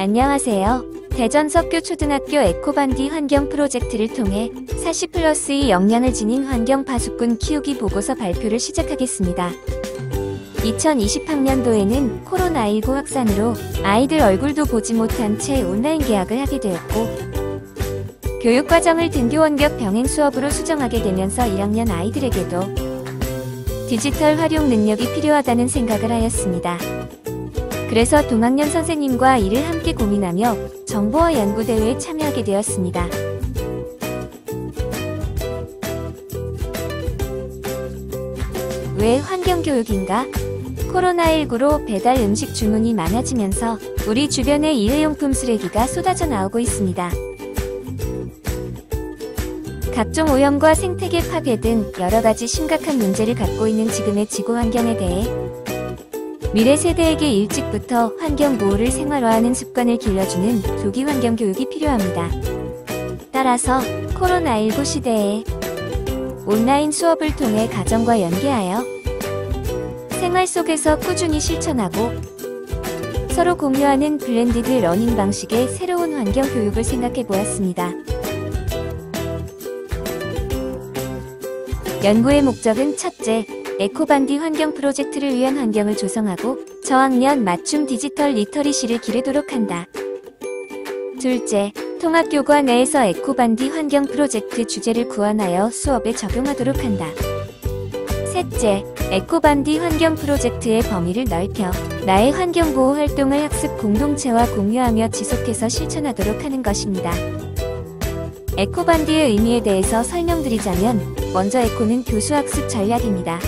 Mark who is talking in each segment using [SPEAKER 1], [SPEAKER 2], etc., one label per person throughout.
[SPEAKER 1] 안녕하세요. 대전 석교초등학교 에코반디 환경 프로젝트를 통해 40+2 역량을 지닌 환경 파수꾼 키우기 보고서 발표를 시작하겠습니다. 2020학년도에는 코로나19 확산으로 아이들 얼굴도 보지 못한 채 온라인 개학을 하게 되었고, 교육과정을 등교 원격 병행 수업으로 수정하게 되면서 1학년 아이들에게도 디지털 활용 능력이 필요하다는 생각을 하였습니다. 그래서 동학년 선생님과 이를 함께 고민하며 정보화 연구대회에 참여하게 되었습니다. 왜 환경교육인가? 코로나19로 배달 음식 주문이 많아지면서 우리 주변에 일회용품 쓰레기가 쏟아져 나오고 있습니다. 각종 오염과 생태계 파괴 등 여러가지 심각한 문제를 갖고 있는 지금의 지구 환경에 대해 미래 세대에게 일찍부터 환경보호를 생활화하는 습관을 길러주는 조기 환경교육이 필요합니다. 따라서 코로나19 시대에 온라인 수업을 통해 가정과 연계하여 생활 속에서 꾸준히 실천하고 서로 공유하는 블렌디드 러닝 방식의 새로운 환경교육을 생각해 보았습니다. 연구의 목적은 첫째, 에코반디 환경 프로젝트를 위한 환경을 조성하고 저학년 맞춤 디지털 리터리시를 기르도록 한다. 둘째, 통합교과 내에서 에코반디 환경 프로젝트 주제를 구현하여 수업에 적용하도록 한다. 셋째, 에코반디 환경 프로젝트의 범위를 넓혀 나의 환경보호 활동을 학습 공동체와 공유하며 지속해서 실천하도록 하는 것입니다. 에코반디의 의미에 대해서 설명드리자면, 먼저 에코는 교수학습 전략입니다.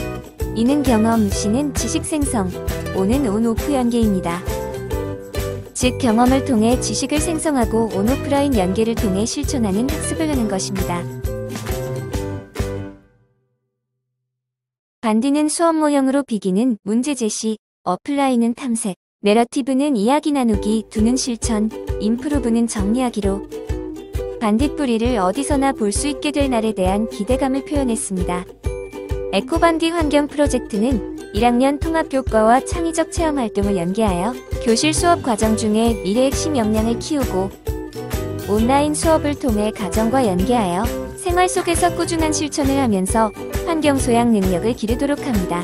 [SPEAKER 1] 이는 경험, C는 지식 생성, O는 온-오프 연계입니다. 즉, 경험을 통해 지식을 생성하고 온-오프라인 연계를 통해 실천하는 학습을 하는 것입니다. 반디는 수업 모형으로 비기는 문제 제시, 어플라이는 탐색, 내러티브는 이야기 나누기, 두는 실천, 임프루브는 정리하기로 반딧불이를 어디서나 볼 수 있게 될 날에 대한 기대감을 표현했습니다. 에코반디 환경 프로젝트는 1학년 통합교과와 창의적 체험 활동을 연계하여 교실 수업 과정 중에 미래 핵심 역량을 키우고 온라인 수업을 통해 가정과 연계하여 생활 속에서 꾸준한 실천을 하면서 환경 소양 능력을 기르도록 합니다.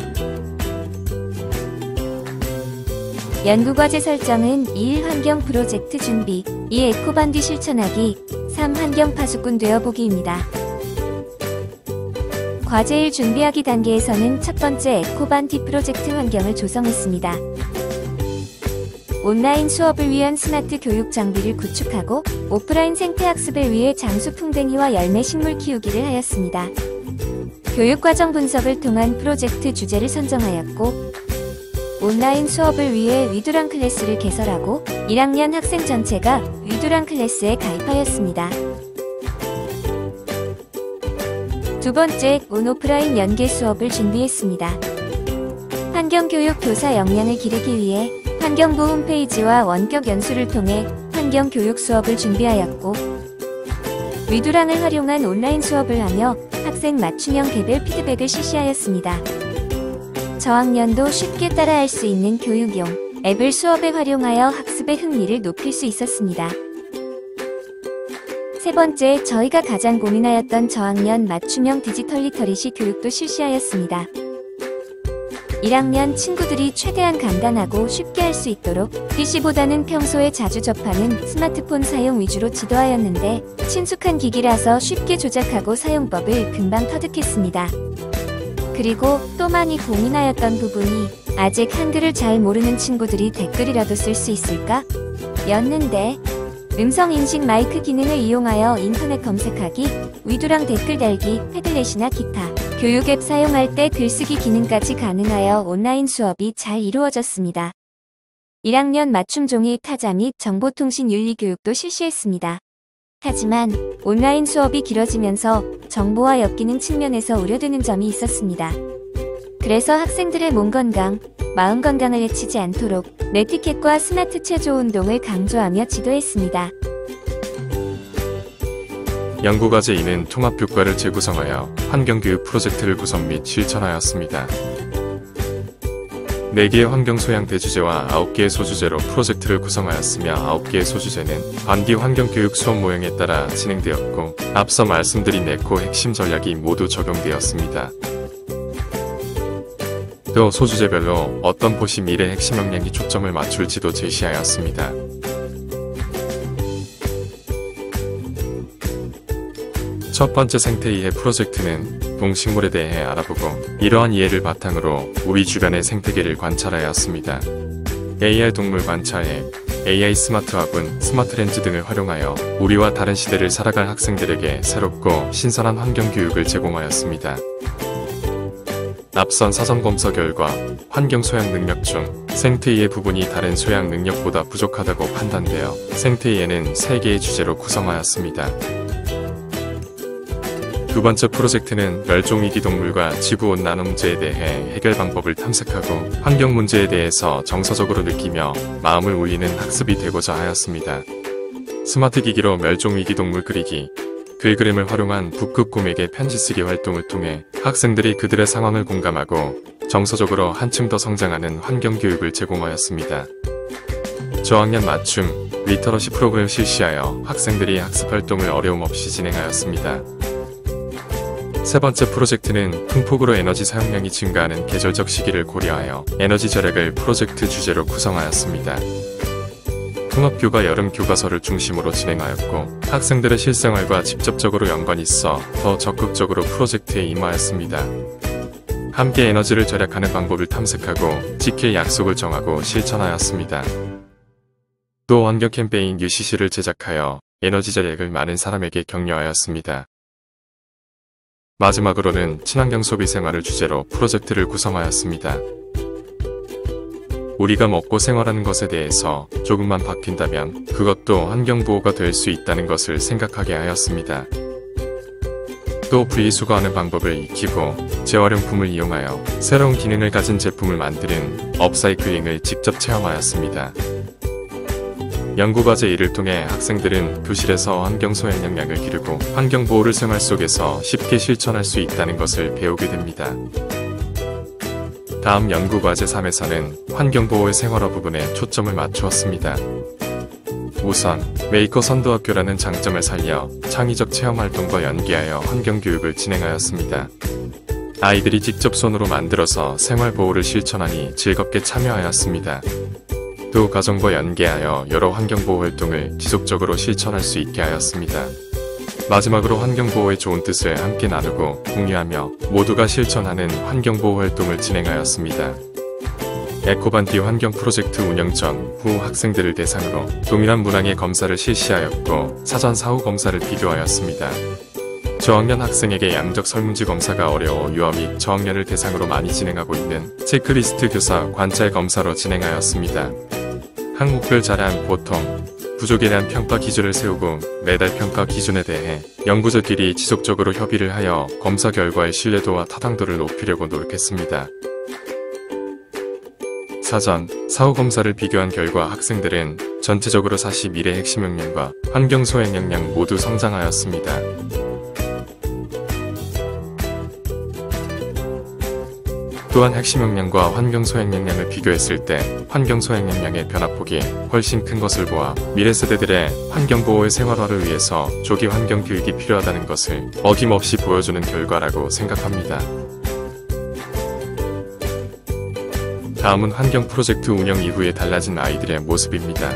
[SPEAKER 1] 연구과제 설정은 1. 환경 프로젝트 준비, 2. 에코반디 실천하기, 3. 환경 파수꾼 되어보기입니다. 과제 1 준비하기 단계에서는 첫 번째 에코반디 프로젝트 환경을 조성했습니다. 온라인 수업을 위한 스마트 교육 장비를 구축하고 오프라인 생태학습을 위해 장수풍뎅이와 열매 식물 키우기를 하였습니다. 교육과정 분석을 통한 프로젝트 주제를 선정하였고, 온라인 수업을 위해 위두랑 클래스를 개설하고 1학년 학생 전체가 위두랑 클래스에 가입하였습니다. 두 번째, 온-오프라인 연계 수업을 준비했습니다. 환경교육 교사 역량을 기르기 위해 환경부 홈페이지와 원격 연수를 통해 환경교육 수업을 준비하였고, 위두랑을 활용한 온라인 수업을 하며 학생 맞춤형 개별 피드백을 실시하였습니다. 저학년도 쉽게 따라할 수 있는 교육용 앱을 수업에 활용하여 학습의 흥미를 높일 수 있었습니다. 세 번째, 저희가 가장 고민하였던 저학년 맞춤형 디지털 리터리시 교육도 실시하였습니다. 1학년 친구들이 최대한 간단하고 쉽게 할 수 있도록 PC보다는 평소에 자주 접하는 스마트폰 사용 위주로 지도하였는데, 친숙한 기기라서 쉽게 조작하고 사용법을 금방 터득했습니다. 그리고 또 많이 고민하였던 부분이, 아직 한글을 잘 모르는 친구들이 댓글이라도 쓸 수 있을까? 였는데, 음성인식 마이크 기능을 이용하여 인터넷 검색하기, 위두랑 댓글 달기, 패들렛이나 기타 교육 앱 사용할 때 글쓰기 기능까지 가능하여 온라인 수업이 잘 이루어졌습니다. 1학년 맞춤 종이 타자 및 정보통신 윤리 교육도 실시했습니다. 하지만 온라인 수업이 길어지면서 정보와 엮이는 측면에서 우려되는 점이 있었습니다. 그래서 학생들의 몸 건강, 마음 건강을 해치지 않도록 네티켓과 스마트 체조 운동을 강조하며 지도했습니다.
[SPEAKER 2] 연구과제 2는 통합교과를 재구성하여 환경교육 프로젝트를 구성 및 실천하였습니다. 4개의 환경소양 대주제와 9개의 소주제로 프로젝트를 구성하였으며 9개의 소주제는 반기 환경교육 수업 모형에 따라 진행되었고 앞서 말씀드린 에코 핵심 전략이 모두 적용되었습니다. 또 소주제별로 어떤 포시 미래 핵심 역량이 초점을 맞출지도 제시하였습니다. 첫 번째 생태 이해 프로젝트는 동식물에 대해 알아보고 이러한 이해를 바탕으로 우리 주변의 생태계를 관찰하였습니다. AR 동물 관찰 앱, AI 스마트 화분, 스마트 렌즈 등을 활용하여 우리와 다른 시대를 살아갈 학생들에게 새롭고 신선한 환경 교육을 제공하였습니다. 앞선 사전 검사 결과 환경 소양 능력 중 생태 이해 부분이 다른 소양 능력보다 부족하다고 판단되어 생태 이해는 3개의 주제로 구성하였습니다. 두 번째 프로젝트는 멸종위기 동물과 지구온난화 문제에 대해 해결 방법을 탐색하고 환경 문제에 대해서 정서적으로 느끼며 마음을 울리는 학습이 되고자 하였습니다. 스마트 기기로 멸종위기 동물 그리기, 글그램을 활용한 북극 곰에게 편지 쓰기 활동을 통해 학생들이 그들의 상황을 공감하고 정서적으로 한층 더 성장하는 환경 교육을 제공하였습니다. 저학년 맞춤, 리터러시 프로그램을 실시하여 학생들이 학습 활동을 어려움 없이 진행하였습니다. 세 번째 프로젝트는 큰 폭으로 에너지 사용량이 증가하는 계절적 시기를 고려하여 에너지 절약을 프로젝트 주제로 구성하였습니다. 통합교과 여름 교과서를 중심으로 진행하였고 학생들의 실생활과 직접적으로 연관이 있어 더 적극적으로 프로젝트에 임하였습니다. 함께 에너지를 절약하는 방법을 탐색하고 지킬 약속을 정하고 실천하였습니다. 또 환경 캠페인 UCC를 제작하여 에너지 절약을 많은 사람에게 격려하였습니다. 마지막으로는 친환경 소비 생활을 주제로 프로젝트를 구성하였습니다. 우리가 먹고 생활하는 것에 대해서 조금만 바뀐다면 그것도 환경보호가 될 수 있다는 것을 생각하게 하였습니다. 또 분리수거하는 방법을 익히고 재활용품을 이용하여 새로운 기능을 가진 제품을 만드는 업사이클링을 직접 체험하였습니다. 연구과제 1을 통해 학생들은 교실에서 환경 소양 역량을 기르고 환경보호를 생활 속에서 쉽게 실천할 수 있다는 것을 배우게 됩니다. 다음 연구과제 3에서는 환경보호의 생활화 부분에 초점을 맞추었습니다. 우선 메이커 선도학교라는 장점을 살려 창의적 체험활동과 연계하여 환경교육을 진행하였습니다. 아이들이 직접 손으로 만들어서 생활보호를 실천하니 즐겁게 참여하였습니다. 또 가정과 연계하여 여러 환경보호 활동을 지속적으로 실천할 수 있게 하였습니다. 마지막으로 환경보호의 좋은 뜻을 함께 나누고 공유하며 모두가 실천하는 환경보호 활동을 진행하였습니다. 에코반디 환경 프로젝트 운영 전, 후 학생들을 대상으로 동일한 문항의 검사를 실시하였고 사전 사후 검사를 비교하였습니다. 저학년 학생에게 양적 설문지 검사가 어려워 유아 및 저학년을 대상으로 많이 진행하고 있는 체크리스트 교사 관찰 검사로 진행하였습니다. 항목별 자랑, 보통, 부족에 대한 평가 기준을 세우고 매달 평가 기준에 대해 연구자끼리 지속적으로 협의를 하여 검사 결과의 신뢰도와 타당도를 높이려고 노력했습니다. 사전, 사후 검사를 비교한 결과 학생들은 전체적으로 41의 핵심 역량과 환경 소양 역량 모두 성장하였습니다. 또한 핵심 역량과 환경 소양 역량을 비교했을 때 환경 소양 역량의 변화폭이 훨씬 큰 것을 보아 미래 세대들의 환경보호의 생활화를 위해서 조기 환경 교육이 필요하다는 것을 어김없이 보여주는 결과라고 생각합니다. 다음은 환경 프로젝트 운영 이후에 달라진 아이들의 모습입니다.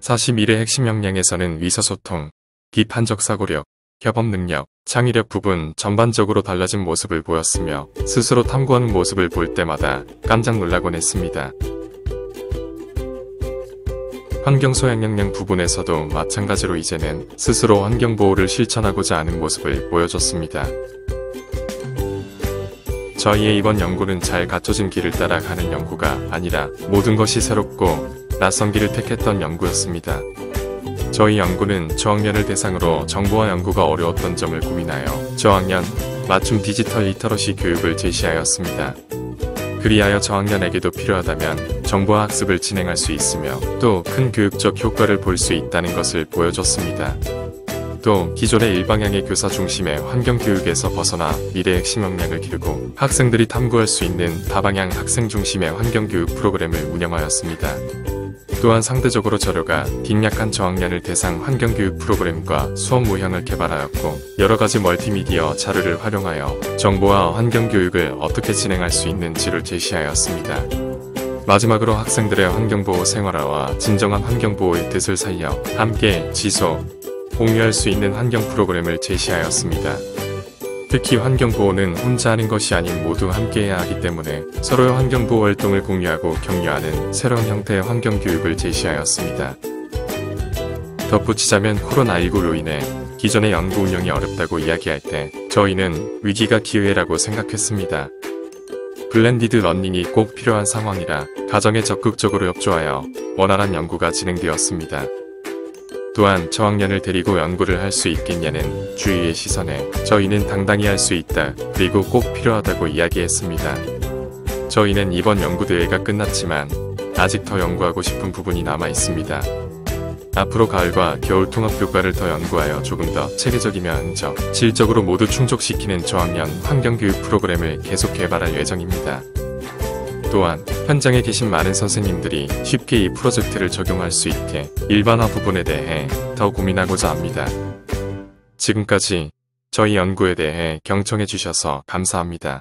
[SPEAKER 2] 41의 핵심 역량에서는 의사소통, 비판적 사고력, 협업 능력, 창의력 부분 전반적으로 달라진 모습을 보였으며 스스로 탐구하는 모습을 볼 때마다 깜짝 놀라곤 했습니다. 환경 소양 역량 부분에서도 마찬가지로 이제는 스스로 환경보호를 실천하고자 하는 모습을 보여줬습니다. 저희의 이번 연구는 잘 갖춰진 길을 따라 가는 연구가 아니라 모든 것이 새롭고 낯선 길을 택했던 연구였습니다. 저희 연구는 저학년을 대상으로 정보화 연구가 어려웠던 점을 고민하여 저학년 맞춤 디지털 리터러시 교육을 제시하였습니다. 그리하여 저학년에게도 필요하다면 정보화 학습을 진행할 수 있으며 또 큰 교육적 효과를 볼 수 있다는 것을 보여줬습니다. 또 기존의 일방향의 교사 중심의 환경교육에서 벗어나 미래의 핵심 역량을 기르고 학생들이 탐구할 수 있는 다방향 학생 중심의 환경교육 프로그램을 운영하였습니다. 또한 상대적으로 저렴가 빈약한 저학년을 대상 환경교육 프로그램과 수업 모형을 개발하였고 여러가지 멀티미디어 자료를 활용하여 정보와 환경교육을 어떻게 진행할 수 있는지를 제시하였습니다. 마지막으로 학생들의 환경보호 생활화와 진정한 환경보호의 뜻을 살려 함께 지속, 공유할 수 있는 환경 프로그램을 제시하였습니다. 특히 환경보호는 혼자 하는 것이 아닌 모두 함께해야 하기 때문에 서로의 환경보호 활동을 공유하고 격려하는 새로운 형태의 환경교육을 제시하였습니다. 덧붙이자면 코로나19로 인해 기존의 연구 운영이 어렵다고 이야기할 때 저희는 위기가 기회라고 생각했습니다. 블렌디드 러닝이 꼭 필요한 상황이라 가정에 적극적으로 협조하여 원활한 연구가 진행되었습니다. 또한 저학년을 데리고 연구를 할 수 있겠냐는 주위의 시선에 저희는 당당히 할 수 있다, 그리고 꼭 필요하다고 이야기했습니다. 저희는 이번 연구대회가 끝났지만 아직 더 연구하고 싶은 부분이 남아 있습니다. 앞으로 가을과 겨울 통합교과를 더 연구하여 조금 더 체계적이며 질적으로 모두 충족시키는 저학년 환경교육 프로그램을 계속 개발할 예정입니다. 또한 현장에 계신 많은 선생님들이 쉽게 이 프로젝트를 적용할 수 있게 일반화 부분에 대해 더 고민하고자 합니다. 지금까지 저희 연구에 대해 경청해 주셔서 감사합니다.